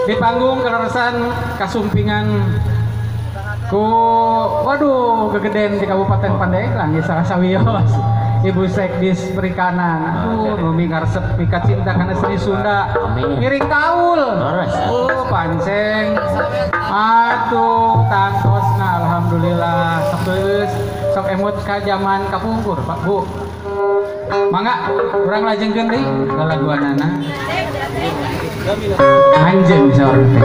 Di panggung keleresan kasumpingan ku waduh gegeden di Kabupaten Pandeglang di Sawios Ibu Sekdis Perikanan. Aduh numi ngaresep pikat cinta kana seni Sunda ngiring kaul panceng atuh tangtosna alhamdulillah sebeus sok emot ka zaman kapungkur Pak Bu mangga urang lajengkeun deui lalaguanana anjeun bisa orang teh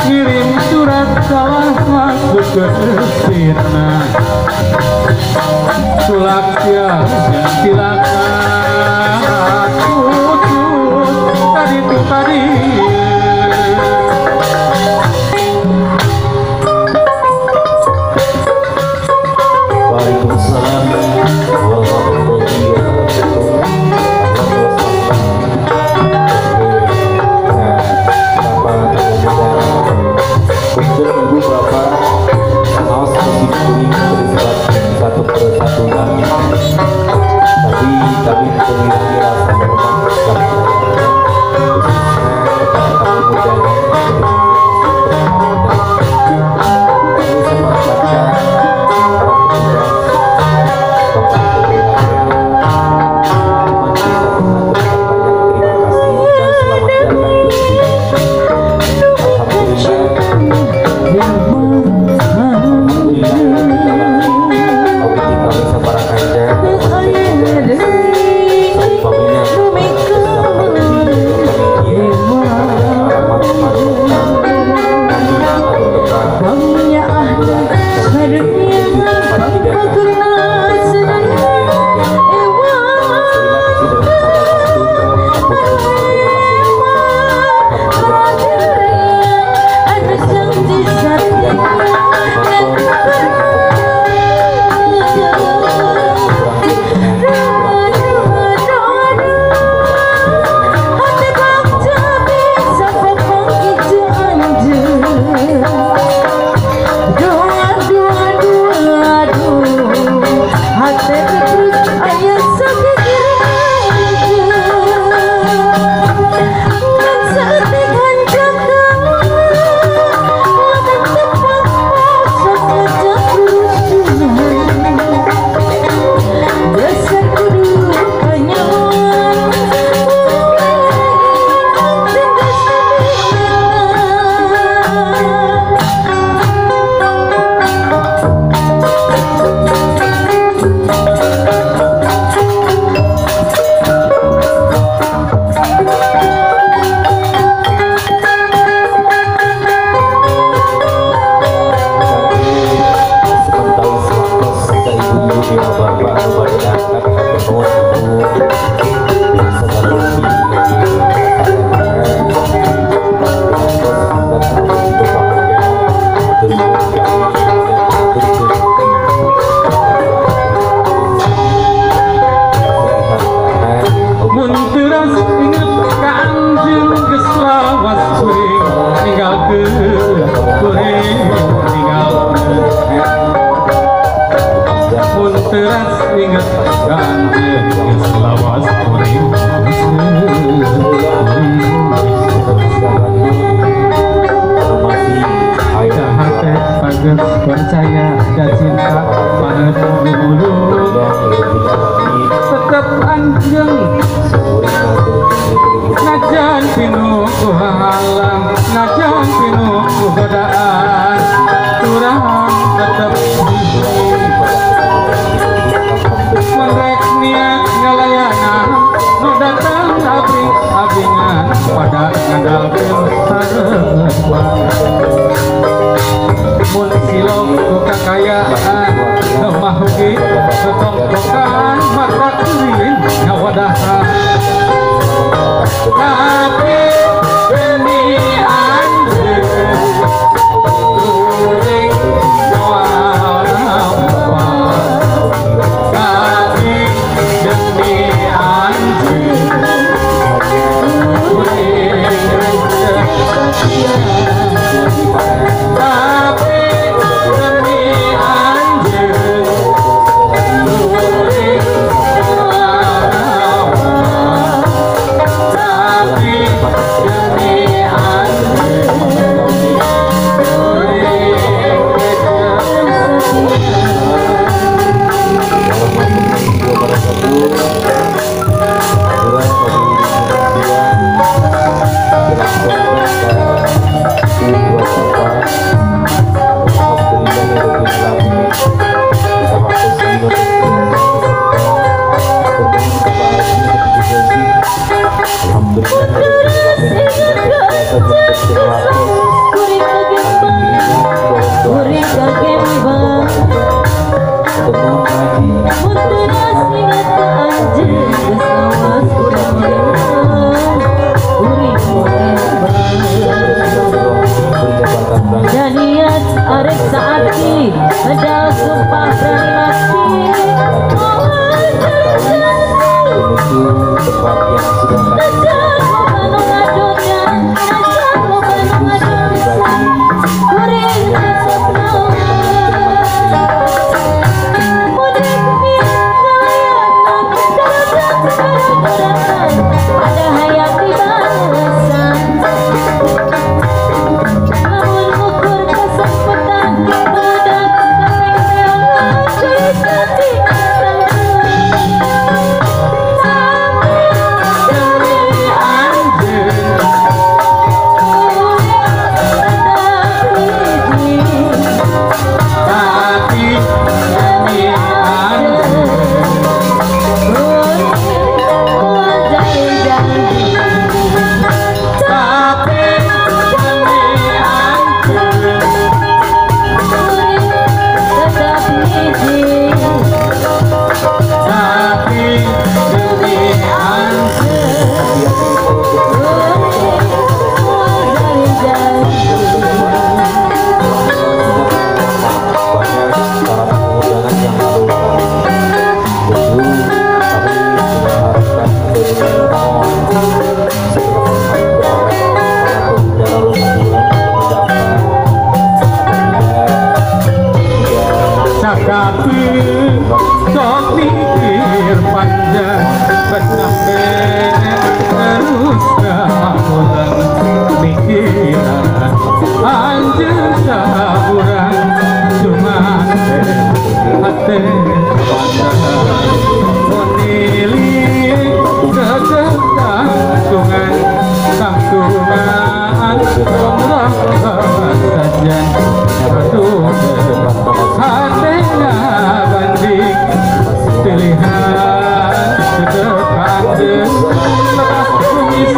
ngirim surat salah satu ke Sina sulaknya silakan putus tadi tuh tadi. Waalaikumsalam warahmatullahi wabarakatuh. Untuk ibu bapak maos musik kuning berisikan satu persatu kami, tapi kami memiliki rasa hormat khususnya kepada anjeun geus lawas kuring hati bagus percaya dan cinta pada dulu tetap anjeng najan pinu ku halang najan pinu ku godaan turahan tetap merek niat ngalayanan nu datang abri abingan pada ngandalkeun harepan mun silong ku kakayaan lemah ugi ketongkokan mata kuring ngawadahan tapi demi anjeun kuring moal nampak tapi demi anjeun kuring tapi demi anjeun kuring tapi demi Jadian arek saati ada sumpah dari mati tempat yang sudah ada hayati balasan namun ukur kesempatan budak kepengenan cerita di sok mikir panjang bersampe terus ulang pikiran anjeun saurang cuma hati pandangan menilik kegetanggungan tanggungan umrah sajan betul hatinya banding pilihan sedekat lepas kumis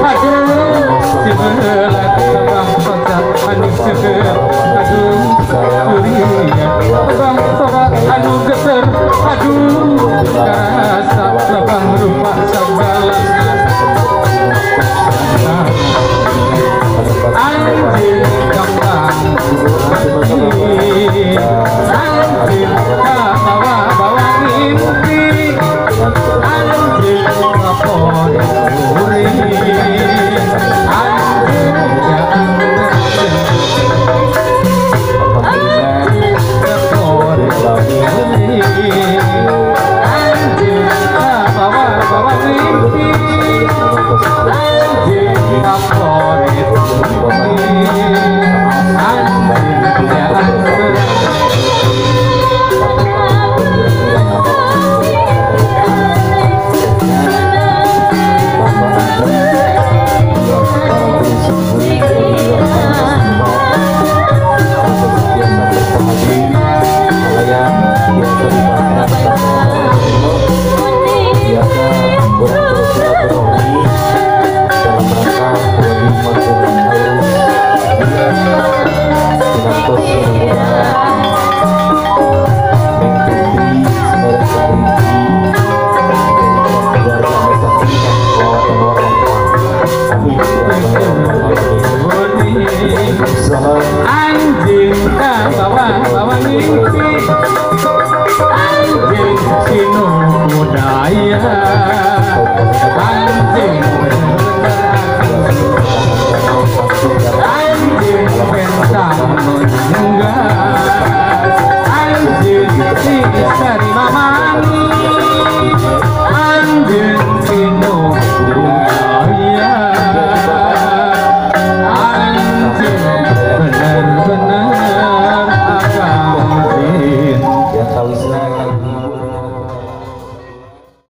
aduh sebelah bang sobat anu seger aduh kurian bang sobat anu geter aduh rasa lebah rupa segala anjing kembang anjing bawa-bawa